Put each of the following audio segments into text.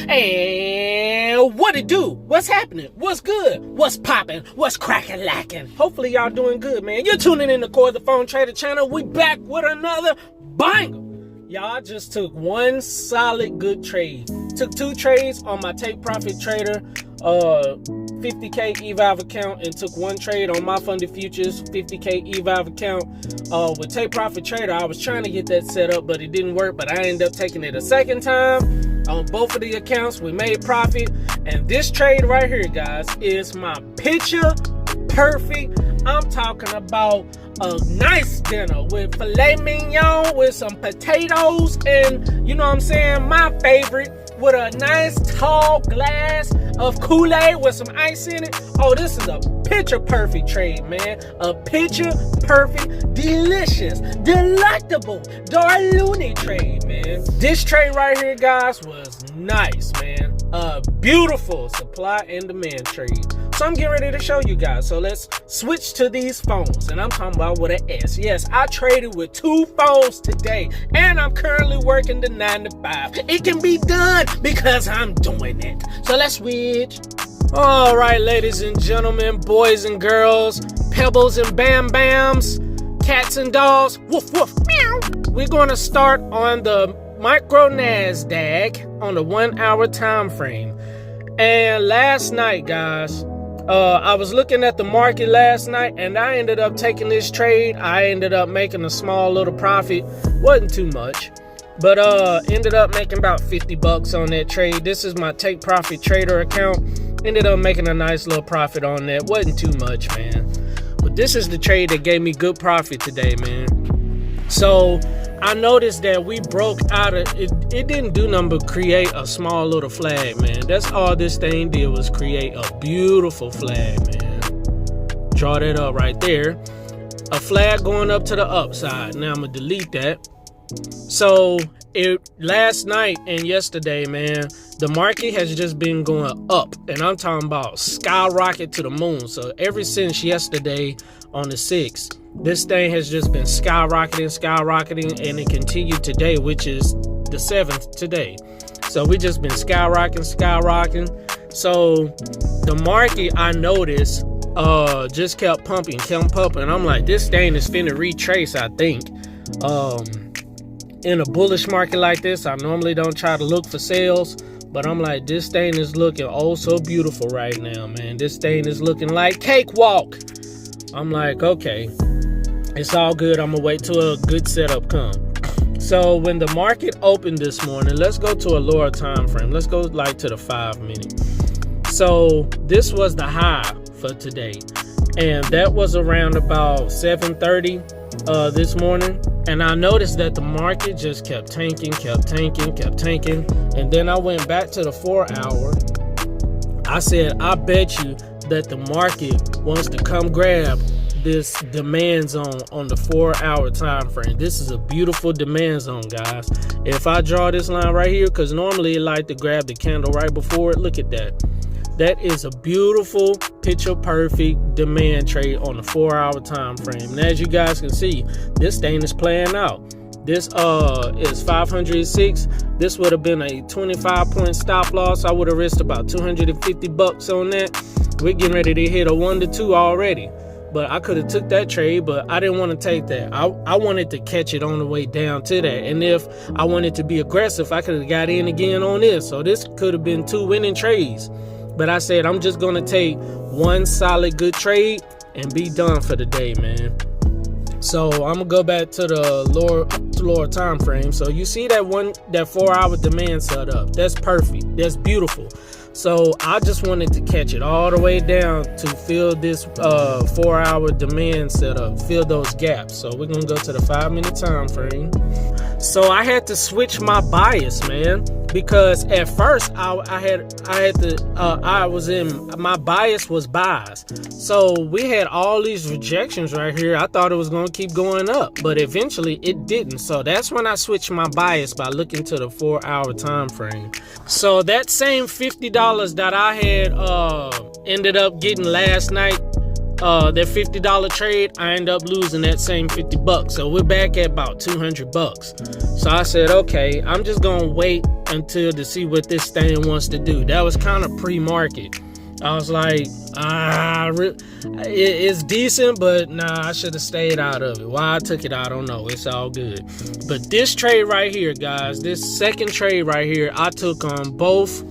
And what it do? What's happening? What's good? What's popping? What's cracking lacking? Hopefully y'all doing good, man. You're tuning in to Core the Phone Trader channel. We back with another banger. Y'all just took one solid good trade. Took two trades on my Take Profit Trader 50K eValve account, and took one trade on my Funded Futures 50K eValve account. With Take Profit Trader, I was trying to get that set up, but it didn't work. But I ended up taking it a second time. On both of the accounts, we made profit. And this trade right here, guys, is my picture perfect. I'm talking about a nice dinner with filet mignon with some potatoes and, you know what I'm saying, my favorite, with a nice tall glass of Kool-Aid with some ice in it. Oh, this is a picture perfect trade, man. A picture perfect, delicious, delectable, Darluni trade, man. This trade right here, guys, was nice, man. A beautiful supply and demand trade. So I'm getting ready to show you guys. So let's switch to these phones. And I'm talking about with an S. Yes, I traded with two phones today. And I'm currently working the 9 to 5. It can be done because I'm doing it. So let's switch. All right, ladies and gentlemen, boys and girls, pebbles and bam bams, cats and dogs, woof woof, meow. We're going to start on the micro NASDAQ on the 1 hour time frame. And last night, guys, I was looking at the market last night, and I ended up taking this trade. I ended up making a small little profit. Wasn't too much, but ended up making about 50 bucks on that trade. This is my Take Profit Trader account. Ended up making a nice little profit on that. Wasn't too much, man. But this is the trade that gave me good profit today, man. So I noticed that we broke out of it. It didn't do nothing but create a small little flag, man. That's all this thing did, was create a beautiful flag, man. Draw that up right there. A flag going up to the upside. Now I'm gonna delete that. So last night and yesterday, man, the market has just been going up, and I'm talking about skyrocket to the moon. So ever since yesterday on the 6th, this thing has just been skyrocketing, and it continued today, which is the 7th today. So we just been skyrocketing. So the market, I noticed, just kept pumping. I'm like, this thing is finna retrace, I think. In a bullish market like this, I normally don't try to look for sales, but I'm like, this thing is looking oh so beautiful right now, man. This thing is looking like cakewalk. I'm like, okay, it's all good. I'm gonna wait till a good setup come. So when the market opened this morning, let's go to a lower time frame. Let's go like to the 5 minute. So this was the high for today, and that was around about 7:30 this morning. And I noticed that the market just kept tanking. And then I went back to the 4 hour. I said, I bet you that the market wants to come grab this demand zone on the 4 hour time frame. This is a beautiful demand zone, guys. If I draw this line right here, because normally it like to grab the candle right before it, look at that. That is a beautiful picture perfect demand trade on the 4 hour time frame. And as you guys can see, this thing is playing out. This is 506. This would have been a 25 point stop loss. I would have risked about 250 bucks on that. We're getting ready to hit a 1 to 2 already. But I could have took that trade, but I didn't want to take that. I wanted to catch it on the way down to that. And if I wanted to be aggressive, I could have got in again on this. So this could have been 2 winning trades. But I said, I'm just going to take one solid good trade and be done for the day, man. So I'm going to go back to the lower time frame. So you see that 4 hour demand set up. That's perfect. That's beautiful. So I just wanted to catch it all the way down to fill this 4 hour demand setup, fill those gaps. So we're going to go to the 5 minute time frame. So I had to switch my bias, man, because at first my bias was buys. So we had all these rejections right here. I thought it was going to keep going up, but eventually it didn't. So that's when I switched my bias by looking to the 4 hour time frame. So that same $50 that I had ended up getting last night that $50 trade, I end up losing that same $50. So we're back at about $200. So I said, okay, I'm just gonna wait until to see what this thing wants to do. That was kind of pre-market. I was like, it's decent, but nah, I should have stayed out of it. Why I took it, I don't know. It's all good. But this trade right here, guys, this second trade right here, I took on both.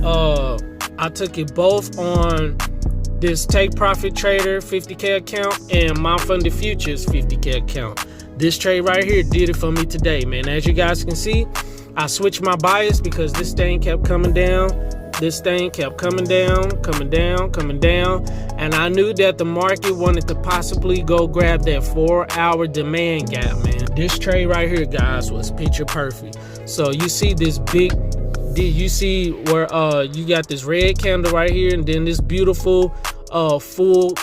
I took it both on this Take Profit Trader 50K account and My Funded Futures 50K account. This trade right here did it for me today, man. As you guys can see, I switched my bias because this thing kept coming down. This thing kept coming down, coming down, coming down. And I knew that the market wanted to possibly go grab that 4-hour demand gap, man. This trade right here, guys, was picture perfect. So you see this big, you see where you got this red candle right here, and then this beautiful full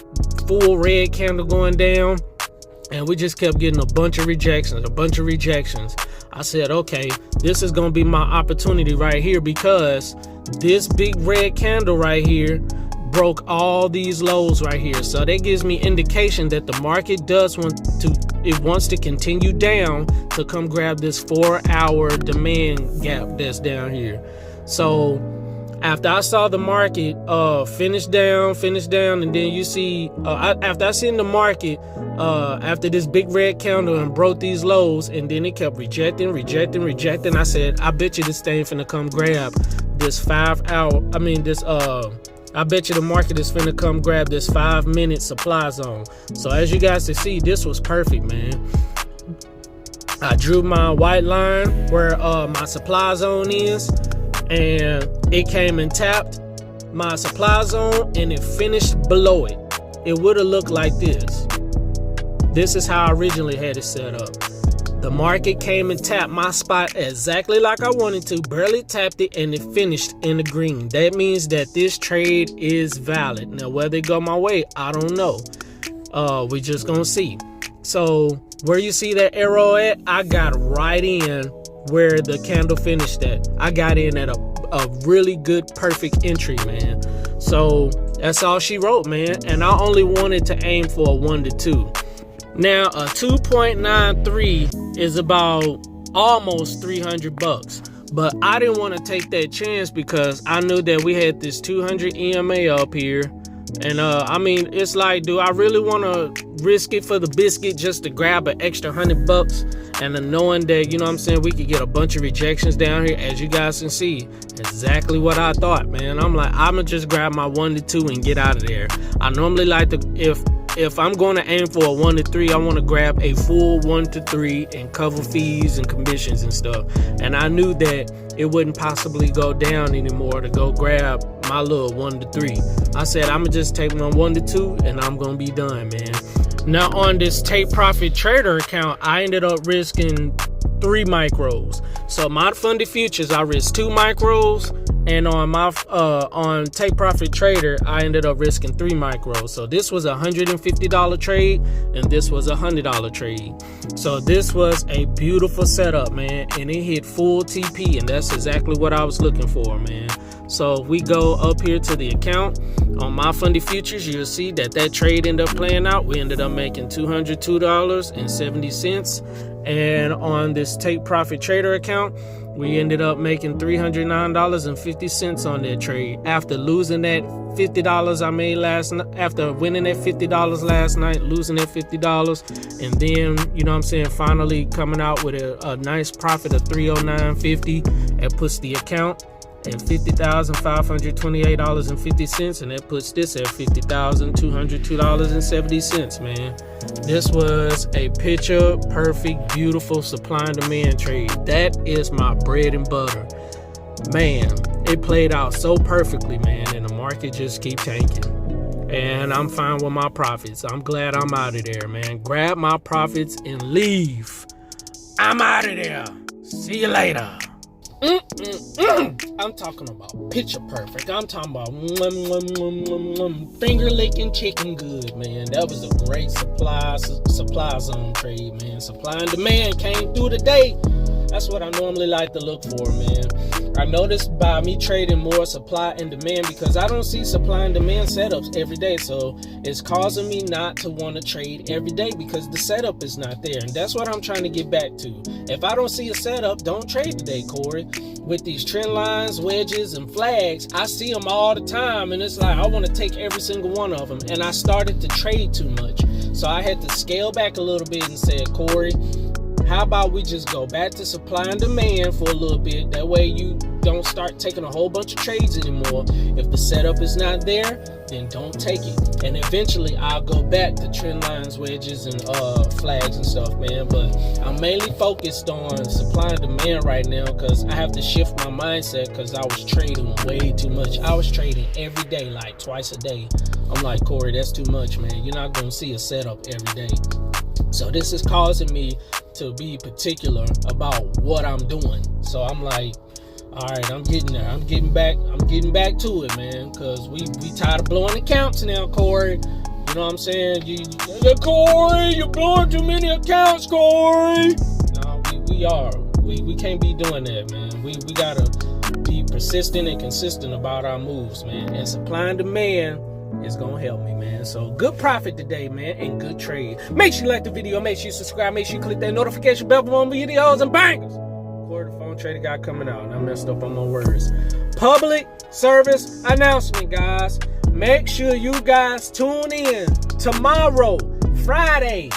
red candle going down. And we just kept getting a bunch of rejections. I said, okay, this is gonna be my opportunity right here, because this big red candle right here broke all these lows right here. So that gives me indication that the market wants to continue down to come grab this 4-hour demand gap that's down here. So after I saw the market finish down, and then you see after I seen the market after this big red candle and broke these lows, and then it kept rejecting, I said, I bet you this thing finna come grab this 5-hour, I bet you the market is finna come grab this 5-minute supply zone. So as you guys can see, this was perfect, man. I drew my white line where my supply zone is, and it came and tapped my supply zone, and it finished below it. It would have looked like this. This is how I originally had it set up. The market came and tapped my spot exactly like I wanted to, barely tapped it, and it finished in the green. That means that this trade is valid. Now, whether it go my way, I don't know. We just gonna see. So where you see that arrow at, I got right in where the candle finished at. I got in at a really good, perfect entry, man. So that's all she wrote, man. And I only wanted to aim for a 1 to 2. Now a 2.93 is about almost $300, but I didn't want to take that chance because I knew that we had this 200 EMA up here. And it's like, do I really want to risk it for the biscuit just to grab an extra $100? And then knowing that, you know what I'm saying, we could get a bunch of rejections down here, as you guys can see, exactly what I thought, man. I'm like, I'm gonna just grab my 1 to 2 and get out of there. I normally like to, if I'm going to aim for a 1 to 3, I want to grab a full 1 to 3 and cover fees and commissions and stuff. And I knew that it wouldn't possibly go down anymore to go grab my little 1 to 3. I said, I'm gonna just take my 1 to 2 and I'm gonna be done, man. Now on this Take Profit Trader account, I ended up risking 3 micros. So my funded futures, I risked 2 micros, and on my on Take Profit Trader, I ended up risking 3 micros. So this was a $150 trade, and this was a $100 trade. So this was a beautiful setup, man, and it hit full TP, and that's exactly what I was looking for, man. So if we go up here to the account on My Funded Futures, you'll see that trade ended up playing out. We ended up making $202.70. And on this Take Profit Trader account, we ended up making $309.50 on that trade. After losing that $50 I made last night, after winning that $50 last night, losing that $50, and then, you know what I'm saying, finally coming out with a nice profit of $309.50, it puts the account at $50,528.50, and that puts this at $50,202.70, man. This was a picture perfect, beautiful supply and demand trade. That is my bread and butter, man. It played out so perfectly, man, and the market just keep tanking, and I'm fine with my profits. I'm glad I'm out of there, man. Grab my profits and leave. I'm out of there. See you later. I'm talking about picture perfect. I'm talking about finger licking chicken good, man. That was a great supply zone trade, man. Supply and demand came through today. That's what I normally like to look for, man. I noticed by me trading more supply and demand, because I don't see supply and demand setups every day, so it's causing me not to want to trade every day because the setup is not there. And that's what I'm trying to get back to. If I don't see a setup, don't trade today, Corey. With these trend lines, wedges, and flags, I see them all the time, and it's like I want to take every single one of them, and I started to trade too much. So I had to scale back a little bit and said, Corey, how about we just go back to supply and demand for a little bit? That way you don't start taking a whole bunch of trades anymore. If the setup is not there, then don't take it. And eventually I'll go back to trend lines, wedges, and flags and stuff, man. But I'm mainly focused on supply and demand right now because I have to shift my mindset because I was trading way too much. I was trading every day, like twice a day. I'm like, Corey, that's too much, man. You're not going to see a setup every day. So this is causing me to be particular about what I'm doing. So I'm like, all right, I'm getting there. I'm getting back to it, man. Cause we tired of blowing accounts now, Corey. You know what I'm saying? Corey, you're blowing too many accounts, Corey. No, we are. We can't be doing that, man. We gotta be persistent and consistent about our moves, man. And supply and demand is gonna help me, man. So good profit today, man, and good trade. Make sure you like the video, make sure you subscribe, make sure you click that notification bell for more videos and bangers. Corey the Phone Trader Guy coming out, and I messed up on my words. Public service announcement, guys. Make sure you guys tune in tomorrow, Friday,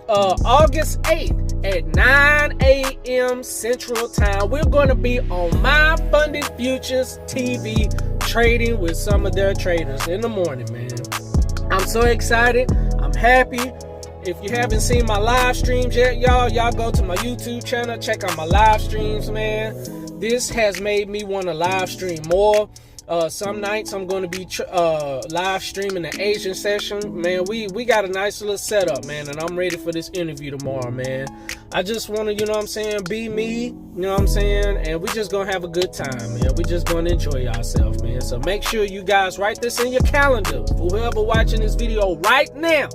August 8th at 9 a.m. Central Time. We're going to be on My Funded Futures TV trading with some of their traders in the morning, man. I'm so excited. I'm happy. If you haven't seen my live streams yet, y'all go to my YouTube channel, check out my live streams, man. This has made me want to live stream more. Some nights I'm going to be live streaming the Asian session, man. We got a nice little setup, man, and I'm ready for this interview tomorrow, man. I just want to, you know what I'm saying, be me, you know what I'm saying, and we just going to have a good time, man. We just going to enjoy ourselves, man. So make sure you guys write this in your calendar. Whoever watching this video right now,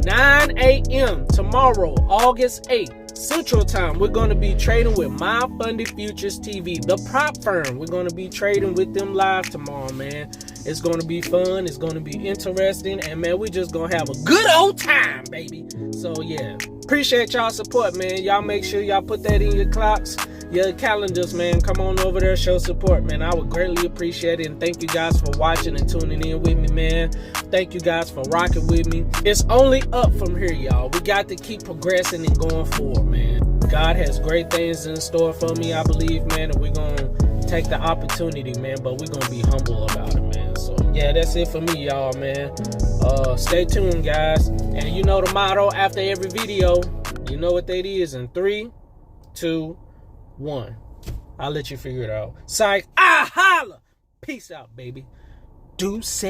9 a.m. tomorrow, August 8th. Central Time, we're going to be trading with My Funded Futures TV, the prop firm. We're going to be trading with them live tomorrow, man. It's going to be fun. It's going to be interesting. And, man, we're just going to have a good old time, baby. So, yeah. Appreciate y'all support, man. Y'all make sure y'all put that in your clocks, your calendars, man. Come on over there, show support, man. I would greatly appreciate it. And thank you guys for watching and tuning in with me, man. Thank you guys for rocking with me. It's only up from here, y'all. We got to keep progressing and going forward, man. God has great things in store for me, I believe, man. And we're going to take the opportunity, man. But we're going to be humble about it, man. So, yeah, that's it for me, y'all, man. Stay tuned, guys. And you know the motto after every video. You know what that is in 3, 2, 1. I'll let you figure it out. Psych. I holla. Peace out, baby. Deuces.